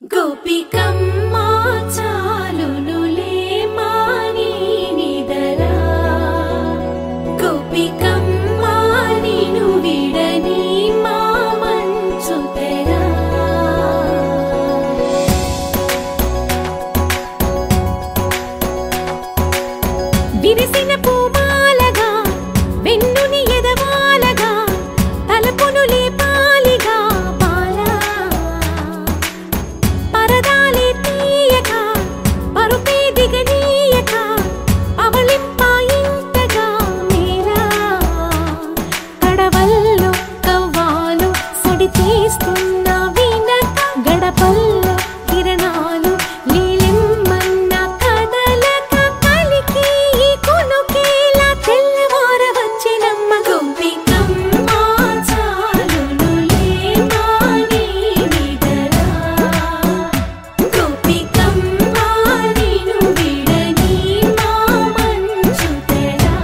గోపికమ్మా చాలునులే మాని నిదరా గోపికమ్మా నిను విడని మా మంచు తెరా విరిసిన పూమాలగా వెన్నుని ఎదవాలగా తలపును లేపాలిగా బాలా పరదాలే తీయక పరుపే దిగనీయక అవలింపాయింతగా మీరా కడవల్లో కవ్వాలు సడి చేస్తున్న వినక గడపల్లో కిరణాలు లీలిమ్మన్న కదలక కలికి కొనుకేలా తెల్లవార వచ్చినమ్మ గోపికమ్మా చాలునులే మాని నిదరా గోపికమ్మా నిను విడని మా మంచు తెరా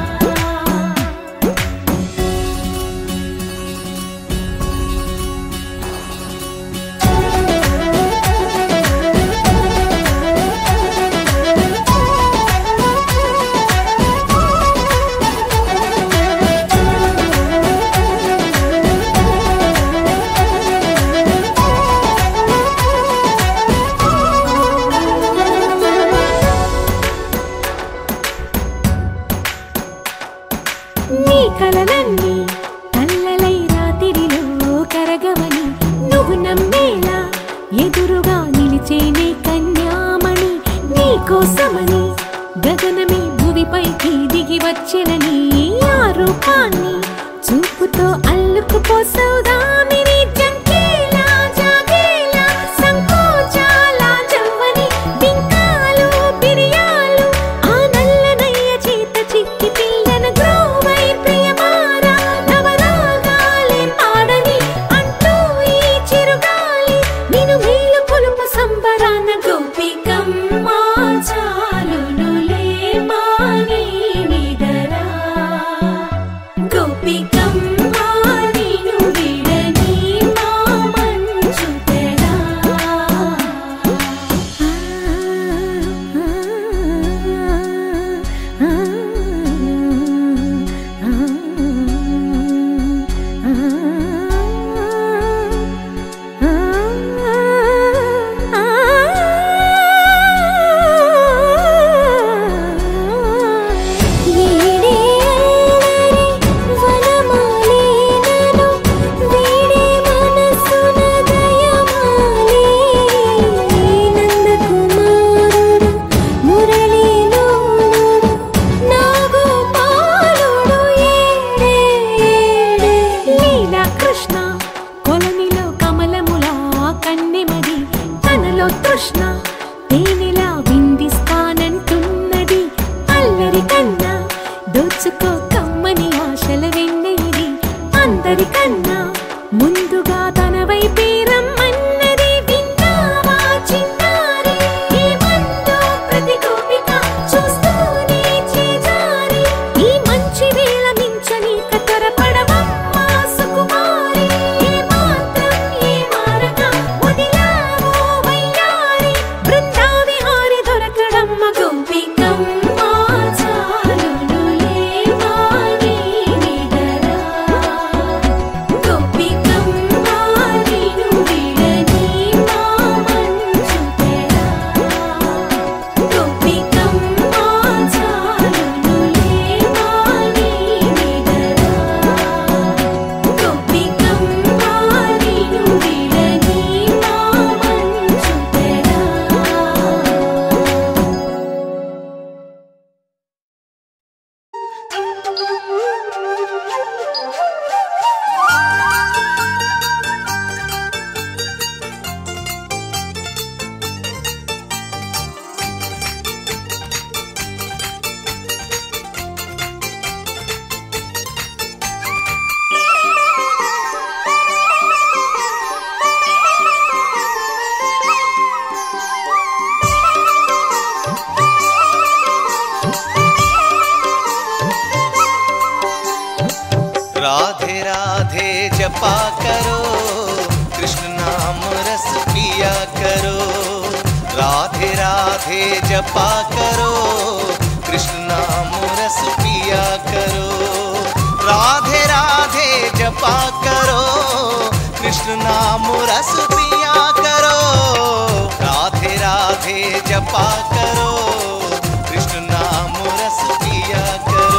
నీ కలలన్నీ కల్లలై రాత్రిలో కరగవని నువ్వు నమ్మేలా ఎదురుగా నిలిచేనే కన్యామణి నీ కోసమని గగనమే భూమిపైకి దిగి వచ్చెనని ఆ రూపాన్ని చూపుతో అల్లుకుపోసౌదామిని జంకేలా జాగేలా సంకోచాల జవ్వని బింకాలు బిరియాలు ఆ నల్లనయ్య చేత చిక్కి పిల్లన గ్రోవై ప్రియమారా నవరాగాలే పాడని అంటూ ఈ చిరుగాలి నిన్ను మేలు కొలుపు సంబరాన గోపికమ్మా చాలునులే మాని నిదరా గోపికమ్మా నిను విడని మా మంచు తెరా కృష్ణ కొలనిలో కమలములా కన్నెమది తనలో తృష్ణ తేనెలా విందిస్తానంటున్నది అల్లరి కన్నా దోచుకో కమ్మని ఆశల వెన్నెయిది అందరికన్నా ముందుగా తన వైపే రమ్మన్నది విన్నావా చిన్నారి ఏమందో ప్రతి గోపిక చూస్తూనే చేజారి ఈ మంచి వేళ మించని కతరపడవమ్మా సుకుమారి ఏ మాత్రం ఏ మారక వదిలావో వయ్యారి राधे राधे जपा करो, कृष्ण नाम रस पिया करो। राधे राधे जपा करो, कृष्ण नाम रस पिया करो। राधे राधे जपा करो, कृष्ण नाम रस पिया करो।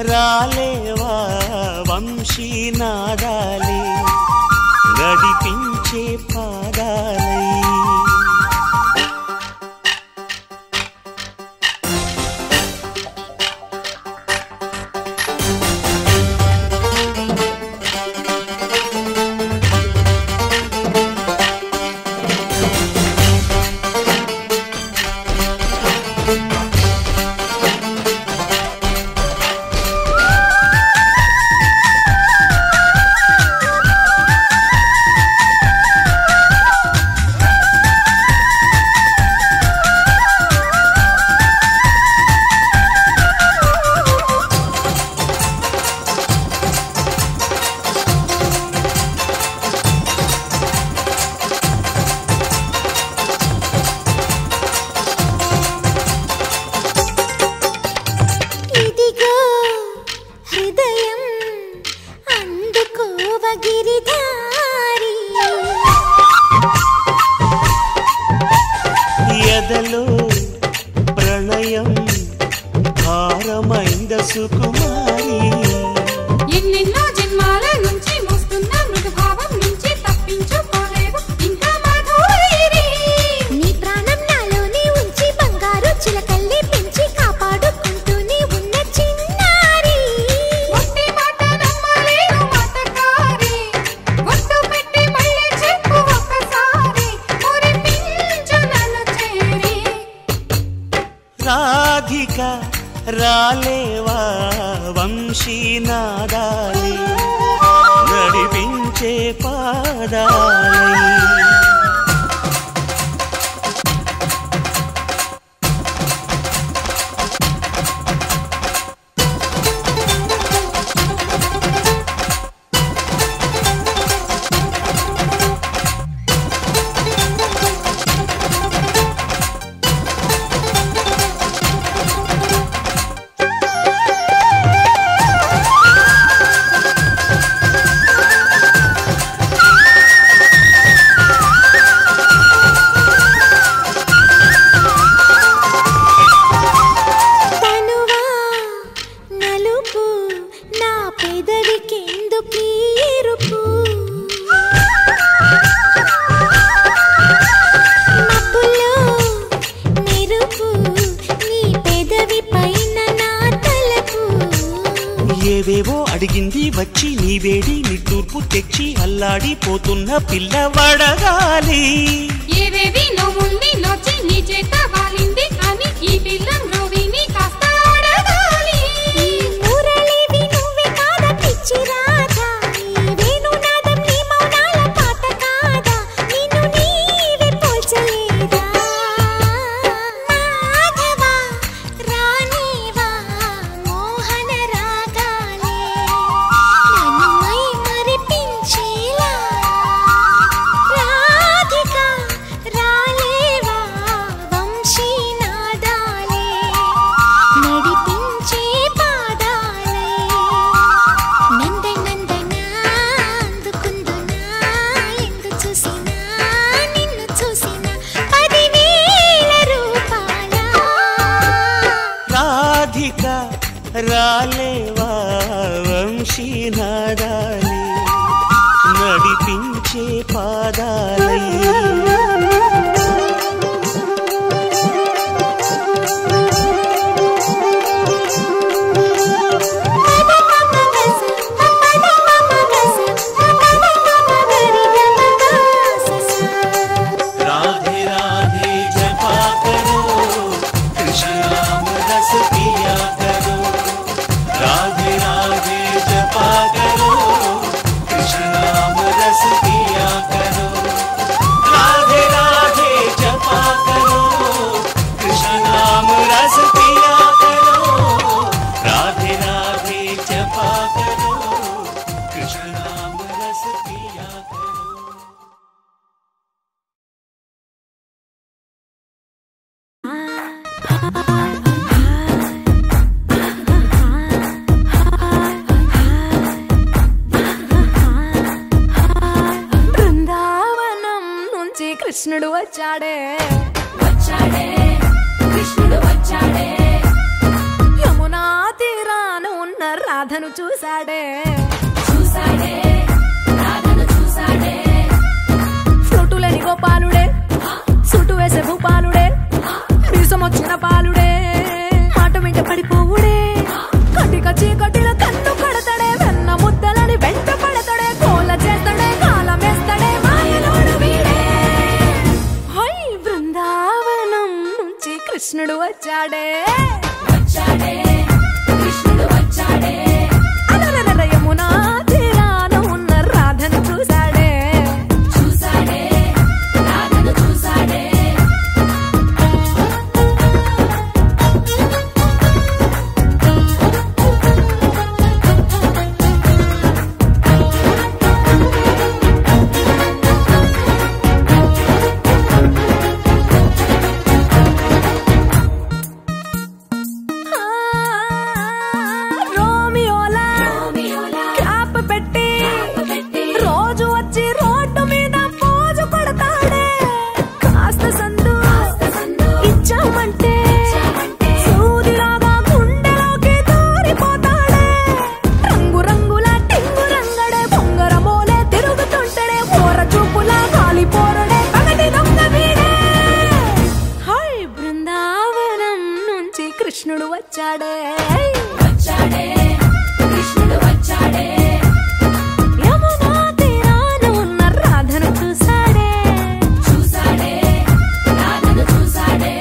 రాలేవా వంశీ నాదాలే నడిపించే పాదాలై। ఎదలో ప్రణయం భారమైంద సుకుమారి, ఎన్నెన్నో జన్మాల నుంచి మోస్తున్న మృగభావం నుంచి తప్పించుకోలేవు ఇంకా మాధురి। నీ ప్రాణం నాలోనే ఉంచి బంగారు చిలకల్లి పెంచి కాపాడుకుంటూనే ఉన్న చిన్నారి। ఒట్టి మాట నమ్మలేను మాటకారి, ఒట్టు పెట్టి మళ్ళీ చెప్పు ఒక్కసారి మురిపించు నన్ను చేరి। రాధిక రాలేవా వంశీ నాదాలే నడిపించే పాదాలై। ఏవేవో అడిగింది వచ్చి నీ వేడి నీ తూర్పు తెచ్చి అల్లాడిపోతున్న పిల్లవడగాలి। ఏవేవి నోముల్ని నోచి నీ చేత వాలింది కానీ ఈ పిల్ల నోవిని కాస్త అడగాలి। మురళివి నువ్వే కాదా పిచ్చి రాధా, వేణు నాదం నీ మౌనాల పాట కాదా, నిన్ను నీవే పోల్చలేదా। మాధవా రాణివా మోహన రాగాలే నన్ను మై మరిపించేలా। రాధిక రాలేవా వంశీ నాదాలే నడిపించే పాదాలై। నందనందనా అందుకుందునా ఎందు చూసినా నిన్ను చూసినా 10,000 రూపాయల। రాధిక రాలేవా వంశీ నాదాలే నడిపించే పాదాలై। వచ్చాడే వచ్చాడే కృష్ణుడు వచ్చాడే యమునా తీరాన ఉన్న రాధను చూశాడే చూశాడే రాధను చూశాడే ఫ్లూటులేని గోపాలుడే సుటు వేసే భూపాలుడే మీసం వచ్చిన పాలుడే మాట వెంట పడిపోవుడే కటిక చీకటిల కన్ను కడతాడే వెన్న ముద్దలని వెంట పడతాడే కోల చేస్తాడే కాలం వేస్తాడే మాయలోడు వీడే హై బృందావనం నుంచి కృష్ణుడు వచ్చాడే వచ్చాడే కృష్ణుడు వచ్చాడే అలరల యమునా తీరాన ఉన్న రాధను చూశాడే చూశాడే రాధను చూశాడే కృష్ణుడు వచ్చాడే వచ్చాడే కృష్ణుడు వచ్చాడే యమునా తీరాన ఉన్న రాధను చూశాడే చూశాడే రాధను చూశాడే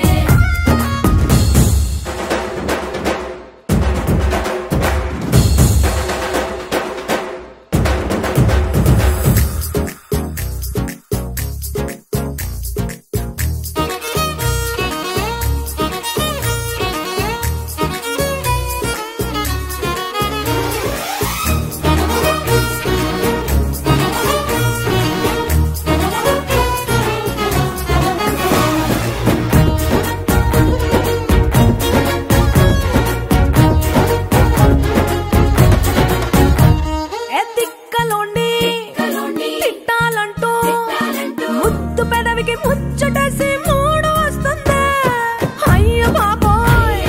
ముచ్చటేసి మూడు వస్తుంది అయ్య బాబోయ్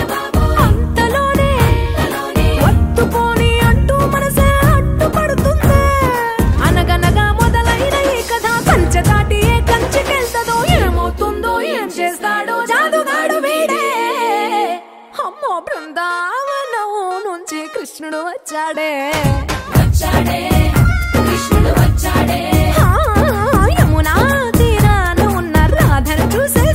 అంతలోనే వత్తుపోని అంటూ మనసే అడ్డుపడుతుంది అనగనగా మొదలైన ఈ కథ కంచె దాటి ఏ కంచెకెళ్తదో ఏమవుతుందో ఏం చేస్తాడో జాదుగాడు వీడే అమ్మో బృందావనం నుంచి కృష్ణుడు వచ్చాడే వచ్చాడే కృష్ణుడు వచ్చాడే యమునా తీరాన ఉన్న రాధను చూసే